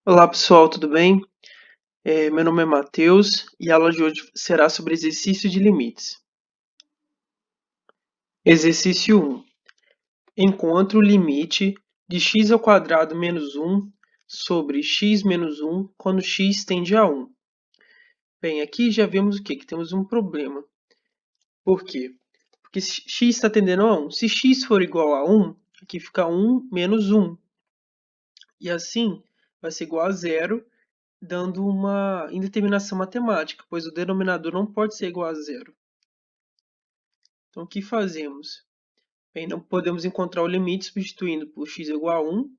Olá pessoal, tudo bem? Meu nome é Matheus e a aula de hoje será sobre exercício de limites. Exercício 1. Encontre o limite de x² menos 1 sobre x menos 1 quando x tende a 1. Bem, aqui já vemos o quê? Que temos um problema. Por quê? Porque x está tendendo a 1. Se x for igual a 1, aqui fica 1 menos 1. E assim vai ser igual a zero, dando uma indeterminação matemática, pois o denominador não pode ser igual a zero. Então, o que fazemos? Bem, não podemos encontrar o limite substituindo por x igual a 1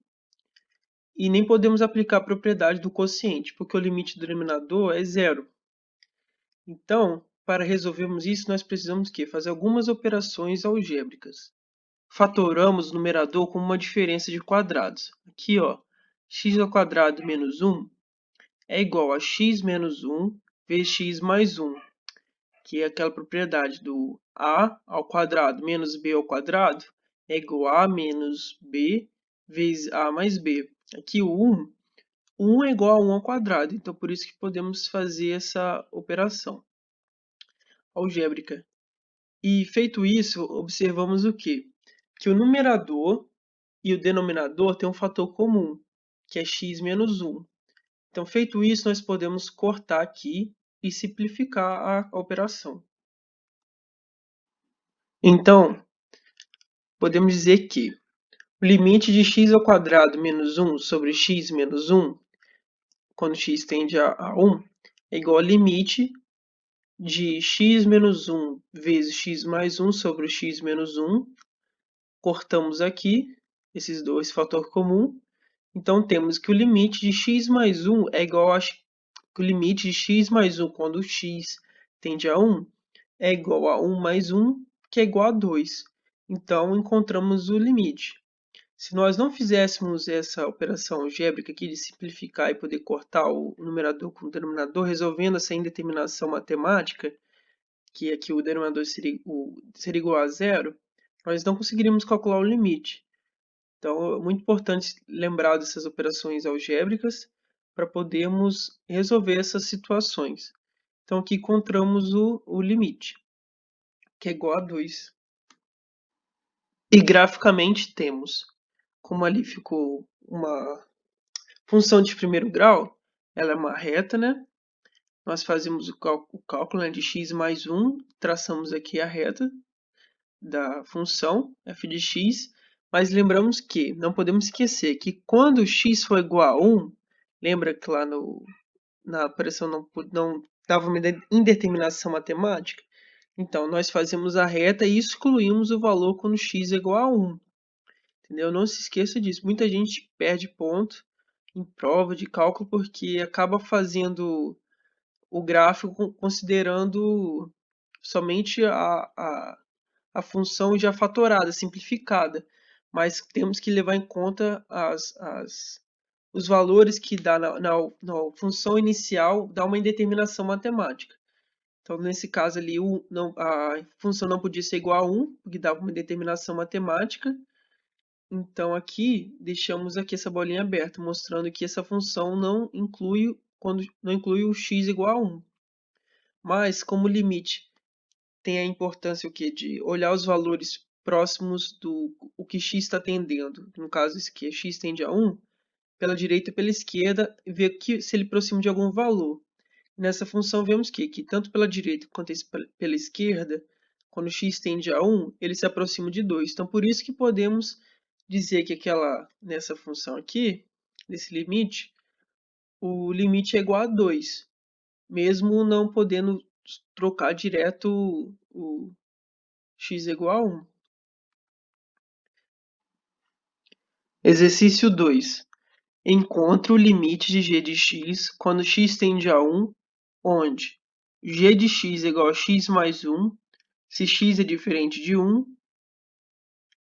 e nem podemos aplicar a propriedade do quociente, porque o limite do denominador é zero. Então, para resolvermos isso, nós precisamos fazer algumas operações algébricas. Fatoramos o numerador com uma diferença de quadrados. Aqui, ó, x² menos 1 é igual a x menos 1 vezes x mais 1, que é aquela propriedade do a ao quadrado menos b ao quadrado é igual a menos b vezes a mais b. Aqui o 1 é igual a 1 ao quadrado, então por isso que podemos fazer essa operação algébrica. E feito isso, observamos o quê? Que o numerador e o denominador têm um fator comum, que é x menos 1. Então, feito isso, nós podemos cortar aqui e simplificar a operação. Então, podemos dizer que o limite de x² menos 1 sobre x menos 1, quando x tende a 1, é igual ao limite de x menos 1 vezes x mais 1 sobre x menos 1. Cortamos aqui esses dois fatores comuns. Então, temos que o limite de x mais 1 é igual a o limite de x mais 1 quando x tende a 1 é igual a 1 mais 1, que é igual a 2. Então, encontramos o limite. Se nós não fizéssemos essa operação algébrica aqui de simplificar e poder cortar o numerador com o denominador, resolvendo essa indeterminação matemática, que aqui o denominador seria igual a zero, nós não conseguiríamos calcular o limite. Então, é muito importante lembrar dessas operações algébricas para podermos resolver essas situações. Então, aqui encontramos o limite, que é igual a 2. E graficamente temos, como ali ficou uma função de primeiro grau, ela é uma reta, né? Nós fazemos o cálculo, né, de x mais 1, traçamos aqui a reta da função f de x, mas lembramos que não podemos esquecer que quando x for igual a 1, lembra que lá na operação não dava uma indeterminação matemática? Então, nós fazemos a reta e excluímos o valor quando x é igual a 1. Entendeu? Não se esqueça disso. Muita gente perde ponto em prova de cálculo porque acaba fazendo o gráfico considerando somente a função já fatorada, simplificada. Mas temos que levar em conta os valores que dá na função inicial, dá uma indeterminação matemática. Então, nesse caso ali, a função não podia ser igual a 1, porque dava uma indeterminação matemática. Então, aqui, deixamos aqui essa bolinha aberta, mostrando que essa função não inclui o x igual a 1. Mas, como limite tem a importância de olhar os valores próximos do o que x está tendendo, no caso esse aqui, x tende a 1, pela direita e pela esquerda, e ver se ele aproxima de algum valor. Nessa função, vemos que tanto pela direita quanto pela esquerda, quando x tende a 1, ele se aproxima de 2. Então, por isso que podemos dizer que nessa função aqui, nesse limite, o limite é igual a 2, mesmo não podendo trocar direto o x igual a 1. Exercício 2. Encontre o limite de g de x quando x tende a 1, onde g de x é igual a x mais 1, se x é diferente de 1,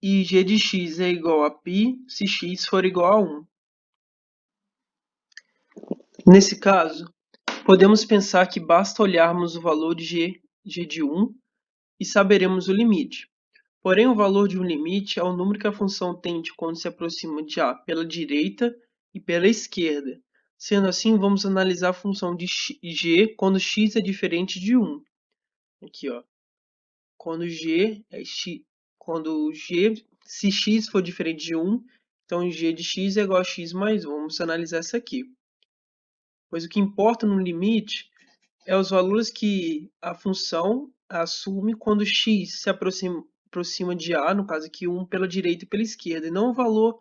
e g de x é igual a π se x for igual a 1. Nesse caso, podemos pensar que basta olharmos o valor de g de 1 e saberemos o limite. Porém, o valor de um limite é o número que a função tende quando se aproxima de a pela direita e pela esquerda. Sendo assim, vamos analisar a função de g quando x é diferente de 1. Aqui, ó. Quando g é x, se x for diferente de 1, então g de x é igual a x mais 1. Vamos analisar essa aqui. Pois o que importa no limite é os valores que a função assume quando x se aproxima de a, no caso aqui 1, pela direita e pela esquerda, e não o valor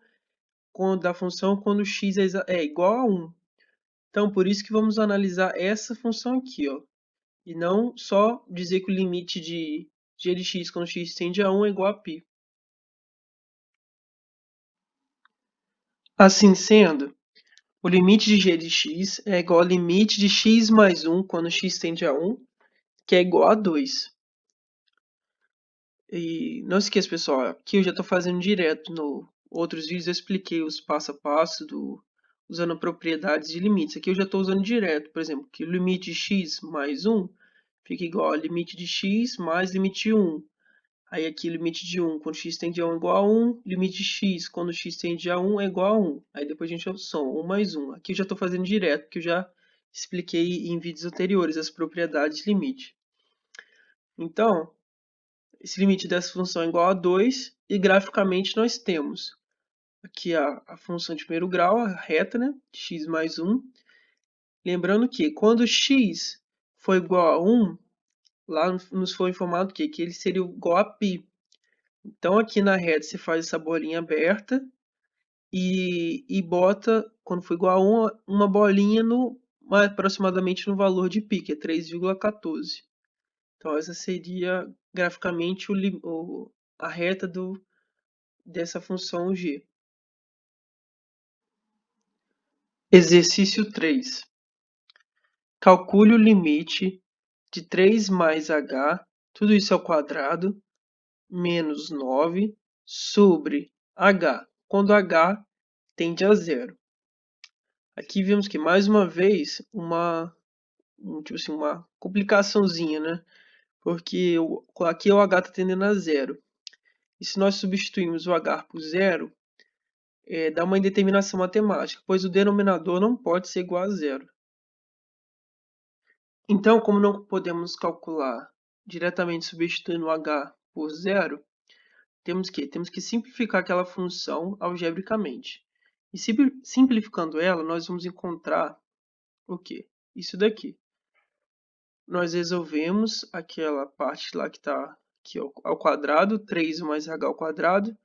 da função quando x é igual a 1. Então, por isso que vamos analisar essa função aqui, ó, e não só dizer que o limite de g de x quando x tende a 1 é igual a π. Assim sendo, o limite de g de x é igual ao limite de x mais 1 quando x tende a 1, que é igual a 2. E não se esqueça, pessoal, aqui eu já estou fazendo direto. No outros vídeos eu expliquei os passo a passo usando propriedades de limites. Aqui eu já estou usando direto, por exemplo, que o limite de x mais 1 fica igual ao limite de x mais limite de 1. Aí aqui limite de 1 quando x tende a 1 é igual a 1, limite de x quando x tende a 1 é igual a 1. Aí depois a gente soma 1 mais 1. Aqui eu já estou fazendo direto, porque eu já expliquei em vídeos anteriores as propriedades de limite. Então, esse limite dessa função é igual a 2 e graficamente nós temos aqui a função de primeiro grau, a reta, né, x mais 1. Lembrando que quando x for igual a 1, lá nos foi informado que ele seria igual a π. Então aqui na reta você faz essa bolinha aberta e bota, quando for igual a 1, uma bolinha aproximadamente no valor de π, que é 3,14. Então essa seria graficamente a reta dessa função g. Exercício 3. Calcule o limite de 3 mais h, tudo isso ao quadrado, menos 9, sobre h, quando h tende a zero. Aqui vemos que, mais uma vez, tipo assim, uma complicaçãozinha, né? Porque aqui o h está tendendo a zero. E se nós substituirmos o h por zero, dá uma indeterminação matemática, pois o denominador não pode ser igual a zero. Então, como não podemos calcular diretamente substituindo o h por zero, temos que simplificar aquela função algebricamente. E simplificando ela, nós vamos encontrar o quê? Isso daqui. Nós resolvemos aquela parte lá que está aqui ao quadrado, 3 mais h ao quadrado,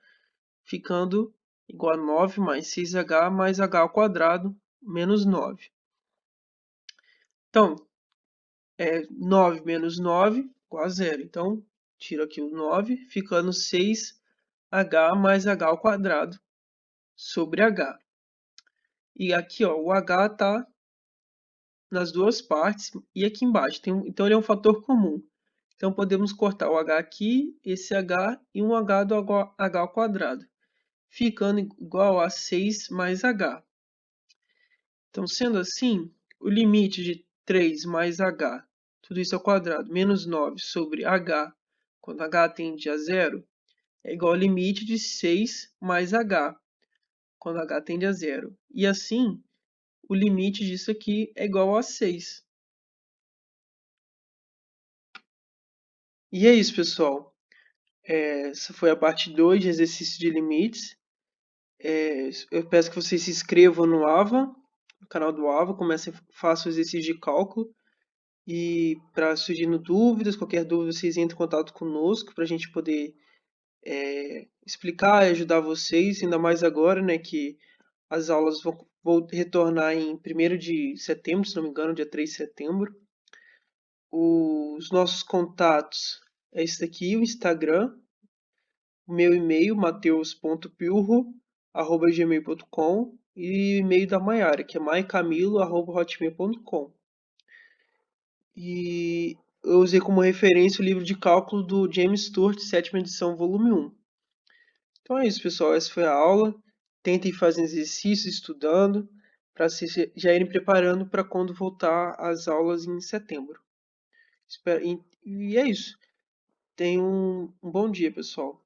ficando igual a 9 mais 6h mais h ao quadrado, menos 9. Então, 9 menos 9 igual a 0. Então, tiro aqui o 9, ficando 6h mais h ao quadrado sobre h. E aqui, ó, o h está nas duas partes e aqui embaixo. Então, ele é um fator comum. Então, podemos cortar o h aqui, esse h e um h do h ao quadrado, ficando igual a 6 mais h. Então, sendo assim, o limite de 3 mais h, tudo isso ao quadrado, menos 9 sobre h, quando h tende a zero, é igual ao limite de 6 mais h, quando h tende a zero. E assim, o limite disso aqui é igual a 6. E é isso, pessoal. Essa foi a parte 2 de exercício de limites. Eu peço que vocês se inscrevam no AVA, no canal do AVA, façam o exercício de cálculo. E para surgindo dúvidas, qualquer dúvida, vocês entrem em contato conosco para a gente poder explicar e ajudar vocês, ainda mais agora, né, que as aulas vão retornar em 1º de setembro, se não me engano, dia 3 de setembro. Os nossos contatos é esse daqui, o Instagram, o meu e-mail, mateus.pilro@gmail.com, e o e-mail da Maiara, que é maicamilo@hotmail.com. E eu usei como referência o livro de cálculo do James Stewart, 7ª edição, volume 1. Então é isso, pessoal. Essa foi a aula. Tentem fazer exercícios, estudando, para vocês já irem preparando para quando voltar às aulas em setembro. E é isso. Tenham um bom dia, pessoal.